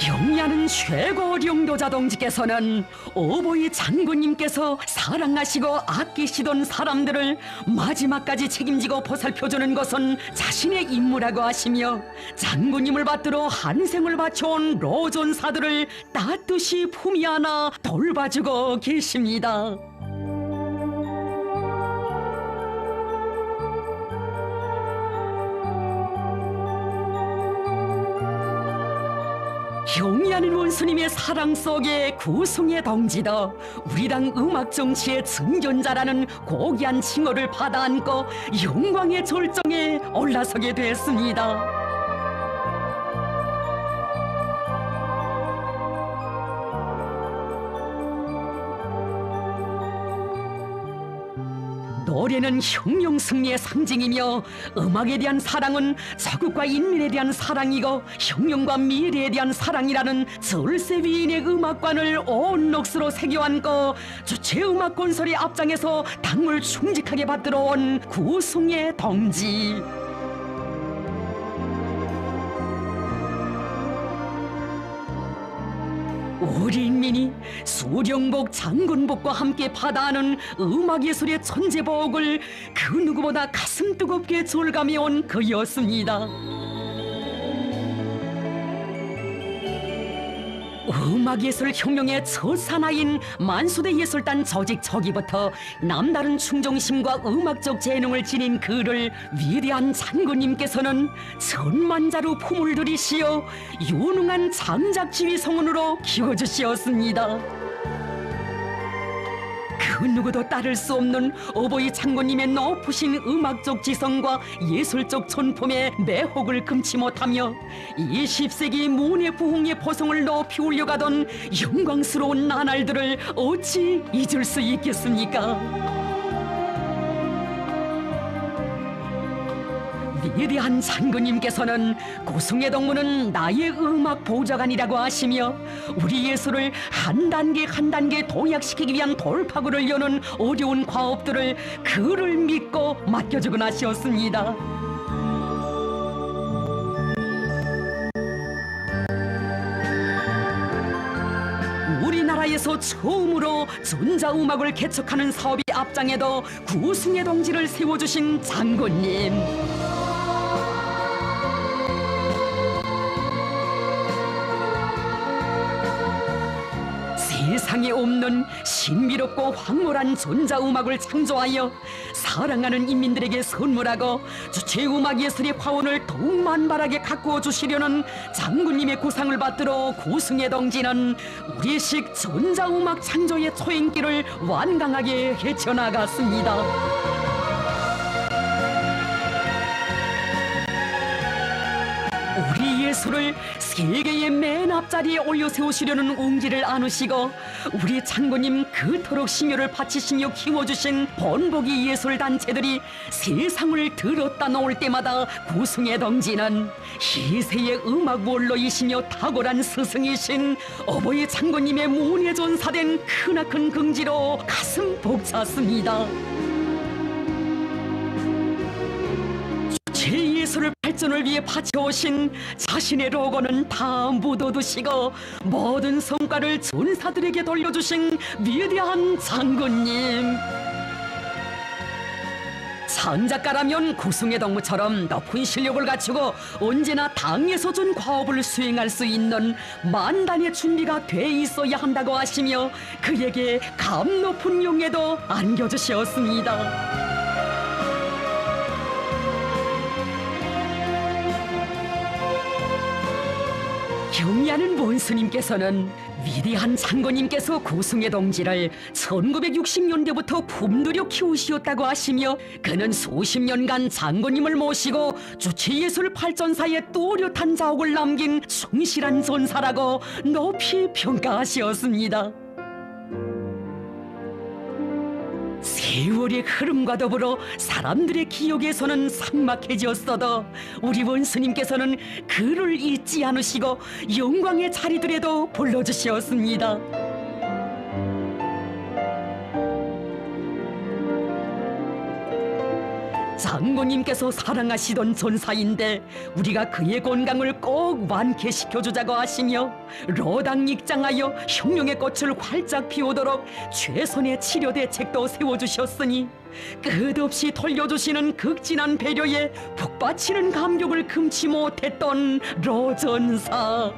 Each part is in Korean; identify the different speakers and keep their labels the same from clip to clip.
Speaker 1: 경의하는 최고 령도자 동지께서는 어버이 장군님께서 사랑하시고 아끼시던 사람들을 마지막까지 책임지고 보살펴주는 것은 자신의 임무라고 하시며, 장군님을 받들어 한 생을 바쳐온 로존사들을 따뜻이 품이 안아 돌봐주고 계십니다. 경의하는 원수님의 사랑 속에 구승의 동지도 우리당 음악 정치의 증견자라는 고귀한 칭호를 받아 안고 영광의 절정에 올라서게 됐습니다. 노래는 혁명 승리의 상징이며, 음악에 대한 사랑은 자국과 인민에 대한 사랑이고 혁명과 미래에 대한 사랑이라는 절세 위인의 음악관을 온 넋으로 새겨안고 주체 음악 건설의 앞장에서 당을 충직하게 받들어 온 구승의 동지. 우리 인민이 수령복 장군복과 함께 받아하는 음악예술의 천재복을 그 누구보다 가슴 뜨겁게 절감해 온 그였습니다. 음악예술 혁명의 첫 사나이인 만수대 예술단 조직 초기부터 남다른 충정심과 음악적 재능을 지닌 그를 위대한 장군님께서는 천만자루 품을 들이시어 유능한 장작지휘 성운으로 키워주시었습니다. 그 누구도 따를 수 없는 어버이 장군님의 높으신 음악적 지성과 예술적 전품에 매혹을 금치 못하며 20세기 문예부흥의 보성을 높이 올려가던 영광스러운 나날들을 어찌 잊을 수 있겠습니까? 위대한 장군님께서는 구승의 동무는 나의 음악 보좌관이라고 하시며, 우리 예술을 한 단계 한 단계 도약시키기 위한 돌파구를 여는 어려운 과업들을 그를 믿고 맡겨주곤 하셨습니다. 우리나라에서 처음으로 전자음악을 개척하는 사업의 앞장에도 구승의 동지를 세워주신 장군님. 세상에 없는 신비롭고 황홀한 전자음악을 창조하여 사랑하는 인민들에게 선물하고 주체음악 예술의 과원을 더욱 만발하게 가꾸어 주시려는 장군님의 구상을 받들어 구승의 동지는 우리식 전자음악 창조의 초행길을 완강하게 헤쳐나갔습니다. 우리 예술을 세계의 맨 앞자리에 올려 세우시려는 웅지를 안으시고, 우리 장군님 그토록 심혈을 바치시며 키워주신 본보기 예술단체들이 세상을 들었다 놓을 때마다 구승의 동지는 희세의 음악원로이시며 탁월한 스승이신 어버이 장군님의 문예전사된 크나큰 긍지로 가슴 벅찼습니다. 예술을 발전을 위해 바쳐오신 자신의 로고는 다 묻어두시고 모든 성과를 전사들에게 돌려주신 위대한 장군님. 창작가라면 구승의 동무처럼 높은 실력을 갖추고 언제나 당에서 준 과업을 수행할 수 있는 만단의 준비가 돼 있어야 한다고 하시며, 그에게 감 높은 용예도 안겨주셨습니다. 경의하는 원수님께서는 위대한 장군님께서 구승의 동지를 1960년대부터 품들여 키우시었다고 하시며, 그는 수십 년간 장군님을 모시고 주체예술 발전사에 또렷한 자욱을 남긴 충실한 전사라고 높이 평가하시었습니다. 세월의 흐름과 더불어 사람들의 기억에서는 삭막해졌어도 우리 원수님께서는 그를 잊지 않으시고 영광의 자리들에도 불러주셨습니다. 장모님께서 사랑하시던 전사인데 우리가 그의 건강을 꼭 완쾌시켜주자고 하시며 로당 입장하여 흉룡의 꽃을 활짝 피우도록 최선의 치료 대책도 세워주셨으니 끝없이 돌려주시는 극진한 배려에 북받치는 감격을 금치 못했던 로전사.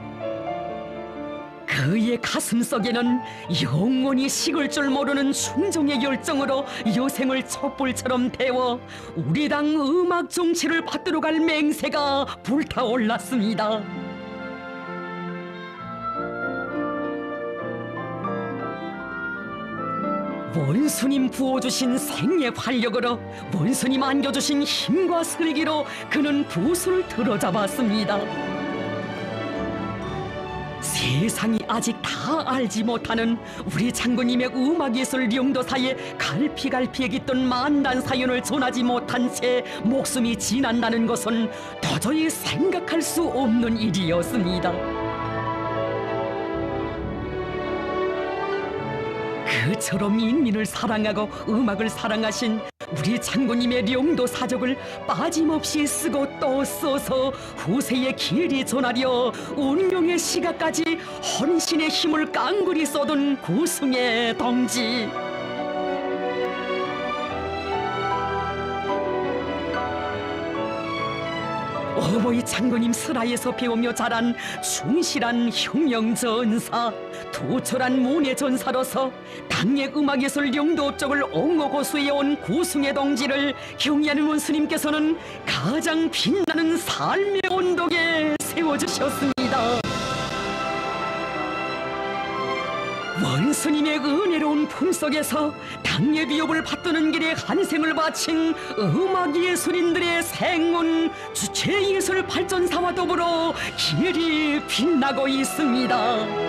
Speaker 1: 그의 가슴속에는 영원히 식을 줄 모르는 충정의 열정으로 여생을 촛불처럼 태워 우리 당 음악 정치를 받들어 갈 맹세가 불타올랐습니다. 원수님 부어주신 생의 활력으로, 원수님 안겨주신 힘과 슬기로 그는 부수를 들어잡았습니다. 세상이 아직 다 알지 못하는 우리 장군님의 음악예술 영도사에 갈피갈피에 깃든 만난 사연을 전하지 못한 채 목숨이 지난다는 것은 도저히 생각할 수 없는 일이었습니다. 그처럼 인민을 사랑하고 음악을 사랑하신 우리 장군님의 영도 사적을 빠짐없이 쓰고 또 써서 후세에 길이 전하려 운명의 시각까지 헌신의 힘을 깡그리 쏟은 구승의 동지. 어버이 장군님 슬하에서 배우며 자란 충실한 흉영전사, 투철한 문예전사로서 당의 음악예술 영도업적을 옹호고수해온 구승의 동지를 경의하는 원수님께서는 가장 빛나는 삶의 언덕에 세워주셨습니다. 원수님의 은혜로운 품속에서 당의 비업을 받드는 길에 한생을 바친 음악예술인들의 생운 주체예술 발전사와 더불어 길이 빛나고 있습니다.